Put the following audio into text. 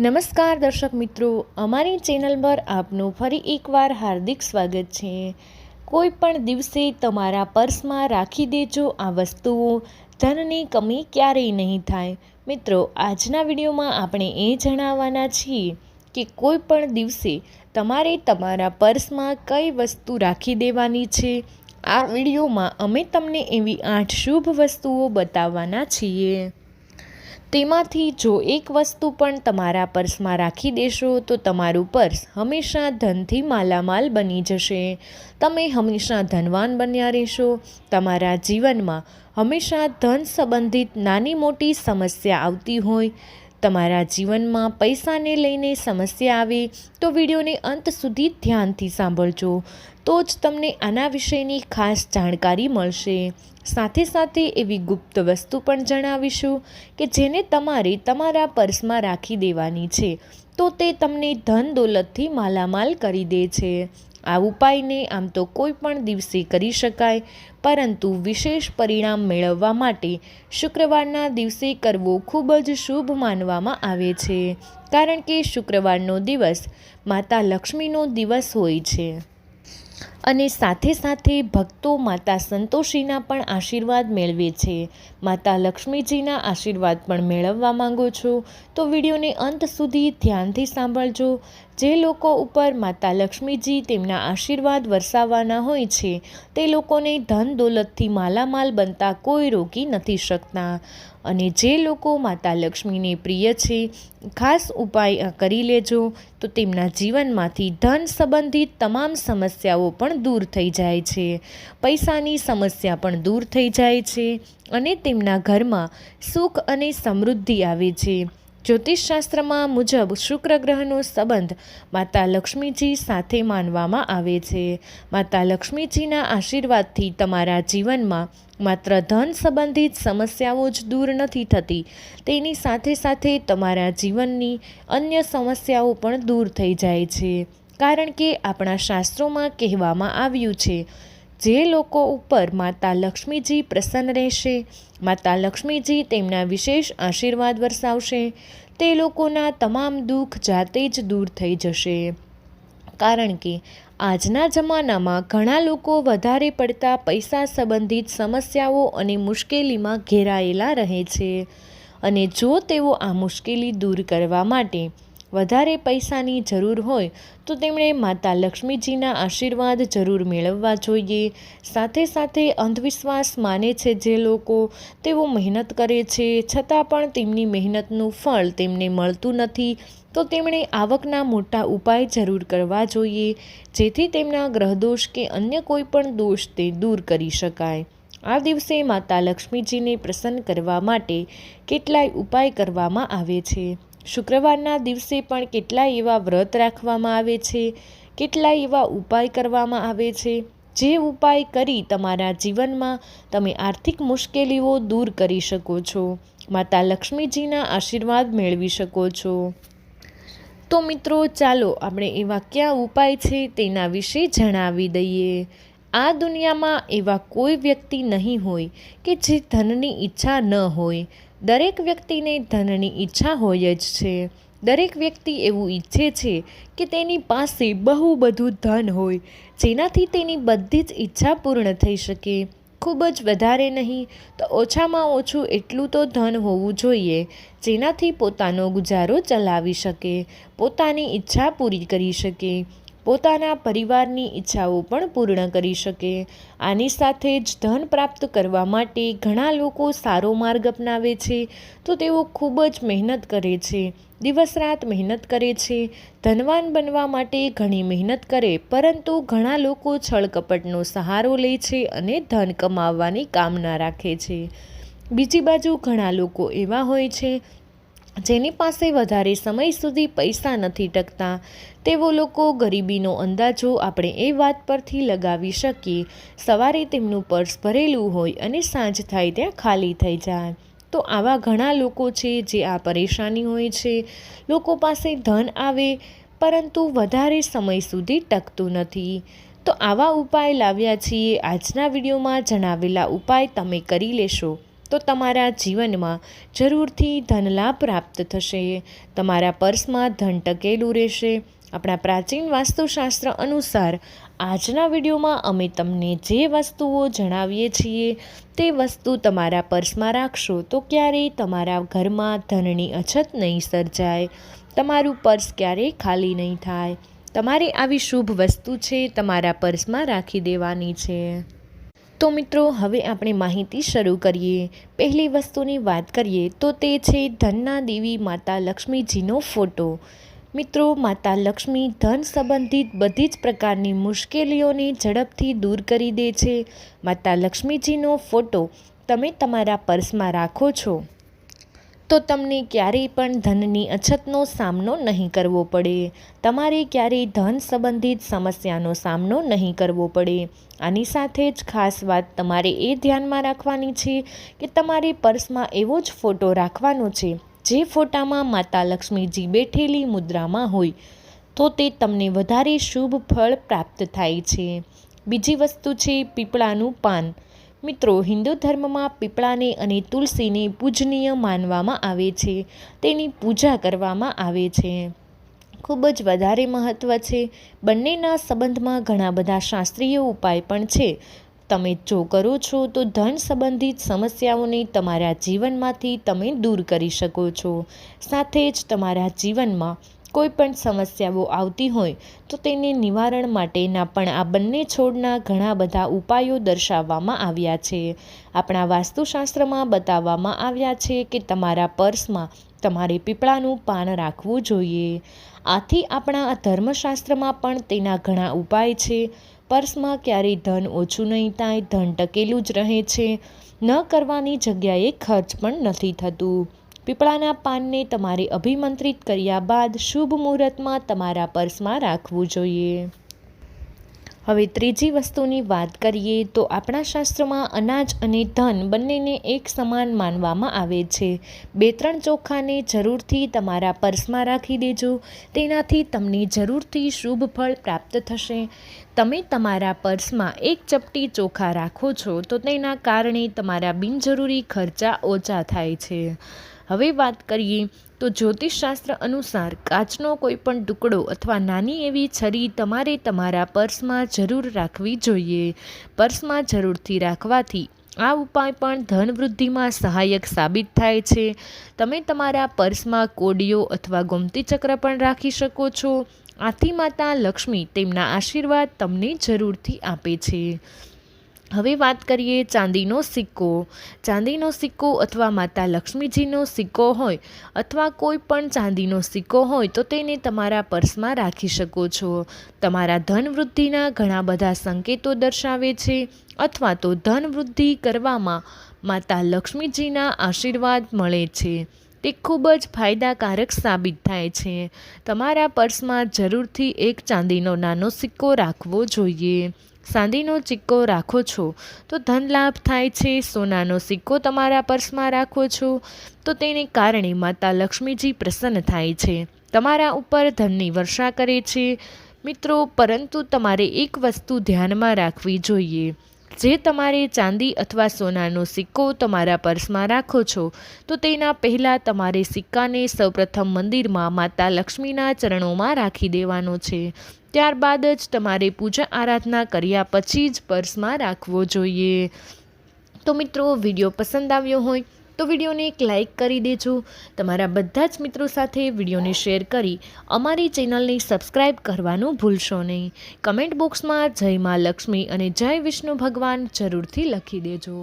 નમસ્કાર દર્શક મિત્રો, અમારી ચેનલ પર આપનું ફરી એકવાર હાર્દિક સ્વાગત છે। કોઈ પણ દિવસે તમારા પર્સમાં રાખી દેજો આ વસ્તુઓ, ધનની કમી ક્યારેય નહીં થાય। મિત્રો, આજના વિડીયોમાં આપણે એ જણાવવાના છીએ કે કોઈ પણ દિવસે તમારે તમારા પર્સમાં કઈ વસ્તુ રાખી દેવાની છે। આ વિડીયોમાં અમે તમને એવી 8 શુભ વસ્તુઓ બતાવવાના છીએ। તેમાંથી જો એક વસ્તુ પણ તમારા પર્સમાં રાખી દેશો તો તમારું પર્સ હંમેશા ધનથી માલામાલ બની જશે। તમે હંમેશા ધનવાન બન્યા રહેશો। તમારા જીવનમાં હંમેશા ધન સંબંધિત નાની મોટી સમસ્યા આવતી હોય, તમારા જીવનમાં પૈસાને લઈને સમસ્યા આવે તો વિડીયોને અંત સુધી ધ્યાનથી સાંભળજો, તો જ તમને આના વિશેની ખાસ જાણકારી મળશે। સાથે સાથે એવી ગુપ્ત વસ્તુ પણ જણાવીશું કે જેને તમારે તમારા પર્સમાં રાખી દેવાની છે તો તે તમને ધન દોલતથી માલામાલ કરી દે છે। આ ઉપાયને આમ તો કોઈ પણ દિવસે કરી શકાય, પરંતુ વિશેષ પરિણામ મેળવવા માટે શુક્રવારના દિવસે કરવો ખૂબ જ શુભ માનવામાં આવે છે, કારણ કે શુક્રવારનો દિવસ માતા લક્ષ્મીનો દિવસ હોય છે અને સાથે સાથે ભક્તો માતા સંતોષીના પણ આશીર્વાદ મેળવે છે। માતા લક્ષ્મીજીના આશીર્વાદ પણ મેળવવા માંગો છો તો વિડીયોને અંત સુધી ધ્યાનથી સાંભળજો। જે લોકો ઉપર માતા લક્ષ્મીજી તેમના આશીર્વાદ વરસાવવાના હોય છે તે લોકોને ધન દોલતથી માલામાલ બનતા કોઈ રોકી નથી શકતા। અને જે લોકો માતા લક્ષ્મીને પ્રિય છે, ખાસ ઉપાય કરી લેજો તો તેમના જીવનમાંથી ધન સંબંધિત તમામ સમસ્યાઓ પણ દૂર થઈ જાય છે, પૈસાની સમસ્યા પણ દૂર થઈ જાય છે અને તેમના ઘરમાં સુખ અને સમૃદ્ધિ આવે છે। જ્યોતિષશાસ્ત્રમાં મુજબ શુક્ર ગ્રહનો સંબંધ માતા લક્ષ્મીજી સાથે માનવામાં આવે છે। માતા લક્ષ્મીજીના આશીર્વાદથી તમારા જીવનમાં માત્ર ધન સંબંધિત સમસ્યાઓ જ દૂર નથી થતી, તેની સાથે સાથે તમારા જીવનની અન્ય સમસ્યાઓ પણ દૂર થઈ જાય છે, કારણ કે આપણા શાસ્ત્રોમાં કહેવામાં આવ્યું છે જે લોકો ઉપર માતા લક્ષ્મીજી પ્રસન્ન રહેશે, માતા લક્ષ્મીજી તેમના વિશેષ આશીર્વાદ વરસાવશે, તે લોકોના તમામ દુઃખ જાતે જ દૂર થઈ જશે। કારણ કે આજના જમાનામાં ઘણા લોકો વધારે પડતા પૈસા સંબંધિત સમસ્યાઓ અને મુશ્કેલીમાં ઘેરાયેલા રહે છે અને જો તેઓ આ મુશ્કેલી દૂર કરવા માટે વધારે પૈસાની જરૂર હોય તો તેમણે માતા લક્ષ્મીજીના આશીર્વાદ જરૂર મેળવવા જોઈએ। સાથે સાથે અંધવિશ્વાસ માને છે જે લોકો, તેઓ મહેનત કરે છે છતાં પણ તેમની મહેનતનું ફળ તેમને મળતું નથી, તો તેમણે આવકના મોટા ઉપાય જરૂર કરવા જોઈએ, જેથી તેમના ગ્રહદોષ કે અન્ય કોઈ પણ દોષ તે દૂર કરી શકાય। આ દિવસે માતા લક્ષ્મીજીને પ્રસન્ન કરવા માટે કેટલાય ઉપાય કરવામાં આવે છે। શુક્રવારના દિવસે પણ કેટલાય એવા વ્રત રાખવામાં આવે છે, કેટલાય એવા ઉપાય કરવામાં આવે છે, જે ઉપાય કરી તમારા જીવનમાં તમે આર્થિક મુશ્કેલીઓ દૂર કરી શકો છો, માતા લક્ષ્મીજીના આશીર્વાદ મેળવી શકો છો। તો મિત્રો, ચાલો આપણે એવા કયા ઉપાય છે તેના વિશે જણાવી દઈએ। આ દુનિયામાં એવા કોઈ વ્યક્તિ નહીં હોય કે જે ધનની ઈચ્છા ન હોય। દરેક વ્યક્તિને ધનની ઈચ્છા હોય જ છે। દરેક વ્યક્તિ એવું ઈચ્છે છે કે તેની પાસે બહુ બધું ધન હોય, જેનાથી તેની બધી જ ઈચ્છા પૂર્ણ થઈ શકે। ખૂબ જ વધારે નહીં તો ઓછામાં ઓછું એટલું તો ધન હોવું જોઈએ જેનાથી પોતાનો ગુજારો ચલાવી શકે, પોતાની ઈચ્છા પૂરી કરી શકે, પોતાના પરિવારની ઈચ્છાઓ પણ પૂર્ણ કરી શકે। આની સાથે જ ધન પ્રાપ્ત કરવા માટે ઘણા લોકો સારો માર્ગ અપનાવે છે, તો તેઓ ખૂબ જ મહેનત કરે છે, દિવસ રાત મહેનત કરે છે, ધનવાન બનવા માટે ઘણી મહેનત કરે, પરંતુ ઘણા લોકો છળ કપટનો સહારો લે છે અને ધન કમાવવાની કામના રાખે છે। બીજી બાજુ ઘણા લોકો એવા હોય છે જેની પાસે વધારે સમય સુધી પૈસા નથી ટકતા। તેઓ લોકો ગરીબીનો અંદાજો આપણે એ વાત પરથી લગાવી શકીએ, સવારે તેમનું પર્સ ભરેલું હોય અને સાંજ થાય ત્યાં ખાલી થઈ જાય। તો આવા ઘણા લોકો છે જે આ પરેશાની હોય છે। લોકો પાસે ધન આવે પરંતુ વધારે સમય સુધી ટકતું નથી। તો આવા ઉપાય લાવ્યા છીએ। આજના વિડીયોમાં જણાવેલા ઉપાય તમે કરી લેશો તો તમારા જીવનમાં જરૂરથી ધનલાભ પ્રાપ્ત થશે. તમારા પર્સમાં ધન ટકેલું રહેશે. આપણા પ્રાચીન વાસ્તુશાસ્ત્ર અનુસાર આજના વિડીયોમાં અમે તમને જે વસ્તુઓ જણાવીએ છીએ તે વસ્તુ તમારા પર્સમાં રાખશો તો ક્યારેય તમારા ઘરમાં ધનની અછત નહીં સર્જાય. તમારું પર્સ ક્યારેય ખાલી નહીં થાય. તમારે આવી શુભ વસ્તુ છે તમારા પર્સમાં રાખી દેવાની છે. તો મિત્રો, હવે આપણે માહિતી શરૂ કરીએ. પહેલી વસ્તુની વાત કરીએ તો તે છે ધનના દેવી માતા લક્ષ્મીજીનો ફોટો. મિત્રો, માતા લક્ષ્મી ધન સંબંધિત બધી જ પ્રકારની મુશ્કેલીઓને ઝડપથી દૂર કરી દે છે. માતા લક્ષ્મીજીનો ફોટો તમે તમારા પર્સમાં રાખો છો તો તમને ક્યારેય પણ ધનની અછતનો સામનો નહીં કરવો પડે. તમારે ક્યારેય ધન સંબંધિત સમસ્યાનો સામનો નહીં કરવો પડે. આની સાથે જ ખાસ વાત તમારે એ ધ્યાનમાં રાખવાની છે કે તમારે પર્સમાં એવો જ ફોટો રાખવાનો છે જે ફોટામાં માતા લક્ષ્મીજી બેઠેલી મુદ્રામાં હોય તો તે તમને વધારે શુભ ફળ પ્રાપ્ત થાય છે. બીજી વસ્તુ છે પીપળાનું પાન. મિત્રો, હિન્દુ ધર્મમાં પીપળાને અને તુલસીને પૂજનીય માનવામાં આવે છે. તેની પૂજા કરવામાં આવે છે. ખૂબ જ વધારે મહત્ત્વ છે. બંનેના સંબંધમાં ઘણા બધા શાસ્ત્રીય ઉપાય પણ છે. તમે જો કરો છો તો ધન સંબંધિત સમસ્યાઓને તમારા જીવનમાંથી તમે દૂર કરી શકો છો. સાથે જ તમારા જીવનમાં કોઈ પણ સમસ્યાઓ આવતી હોય તો તેને નિવારણ માટેના પણ આ બંને છોડના ઘણા બધા ઉપાયો દર્શાવવામાં આવ્યા છે. આપણા વાસ્તુશાસ્ત્રમાં બતાવવામાં આવ્યા છે કે તમારા પર્સમાં તમારે પીપળાનું પાન રાખવું જોઈએ. આથી આપણા ધર્મશાસ્ત્રમાં પણ તેના ઘણા ઉપાય છે. પર્સમાં ક્યારેય ધન ઓછું નહીં થાય, ધન ટકેલું જ રહે છે. ન કરવાની જગ્યાએ ખર્ચ પણ નથી થતું. પીપળાના પાનને તમારે અભિમંત્રિત કર્યા બાદ શુભ મુહૂર્તમાં તમારા પર્સમાં રાખવું જોઈએ. હવે ત્રીજી વસ્તુની વાત કરીએ તો આપણા શાસ્ત્રોમાં અનાજ અને ધન બંનેને એક સમાન માનવામાં આવે છે. 2-3 ચોખાને જરૂરથી તમારા પર્સમાં રાખી દેજો. તેનાથી તમને જરૂરથી શુભ ફળ પ્રાપ્ત થશે. તમે તમારા પર્સમાં 1 ચપટી ચોખા રાખો છો તો તેના કારણે તમારા બિનજરૂરી ખર્ચા ઓછા થાય છે. હવે વાત કરીએ તો જ્યોતિષશાસ્ત્ર અનુસાર કાચનો કોઈ પણ ટુકડો અથવા નાની એવી છરી તમારે તમારા પર્સમાં જરૂર રાખવી જોઈએ. પર્સમાં જરૂરથી રાખવાથી આ ઉપાય પણ ધન વૃદ્ધિમાં સહાયક સાબિત થાય છે. તમે તમારા પર્સમાં કોડીઓ અથવા ગોમતી ચક્ર પણ રાખી શકો છો. આથી માતા લક્ષ્મી તેમના આશીર્વાદ તમને જરૂરથી આપે છે. હવે વાત કરીએ ચાંદીનો સિક્કો. ચાંદીનો સિક્કો અથવા માતા લક્ષ્મીજીનો સિક્કો હોય અથવા કોઈ પણ ચાંદીનો સિક્કો હોય તો તેને તમારા પર્સમાં રાખી શકો છો. તમારા ધન વૃદ્ધિના ઘણા બધા સંકેતો દર્શાવે છે અથવા તો ધન વૃદ્ધિ કરવામાં માતા લક્ષ્મીજીના આશીર્વાદ મળે છે. તે ખૂબ જ ફાયદાકારક સાબિત થાય છે. તમારા પર્સમાં જરૂરથી એક ચાંદીનો નાનો સિક્કો રાખવો જોઈએ. ચાંદીનો સિક્કો રાખો છો તો ધન લાભ થાય છે. સોનાનો સિક્કો તમારા પર્સમાં રાખો છો તો તેને કારણે માતા લક્ષ્મીજી પ્રસન્ન થાય છે, તમારા ઉપર ધનની વર્ષા કરે છે. મિત્રો, પરંતુ તમારે એક વસ્તુ ધ્યાનમાં રાખવી જોઈએ. જે તમારે ચાંદી અથવા સોનાનો સિક્કો તમારા પર્સમાં રાખો છો તો તેના પહેલાં તમારે સિક્કાને સૌપ્રથમ મંદિરમાં માતા લક્ષ્મીના ચરણોમાં રાખી દેવાનો છે. ત્યારબાદ જ તમારે પૂજા આરાધના કર્યા પછી જ પર્સમાં રાખવો જોઈએ. તો મિત્રો, વિડીયો પસંદ આવ્યો હોય તો વિડીયોને એક લાઇક કરી દેજો. તમારા બધા જ મિત્રો સાથે વિડીયોને શેર કરી અમારી ચેનલને સબસ્ક્રાઈબ કરવાનું ભૂલશો નહીં. કમેન્ટ બોક્સમાં જય મા લક્ષ્મી અને જય વિષ્ણુ ભગવાન જરૂરથી લખી દેજો.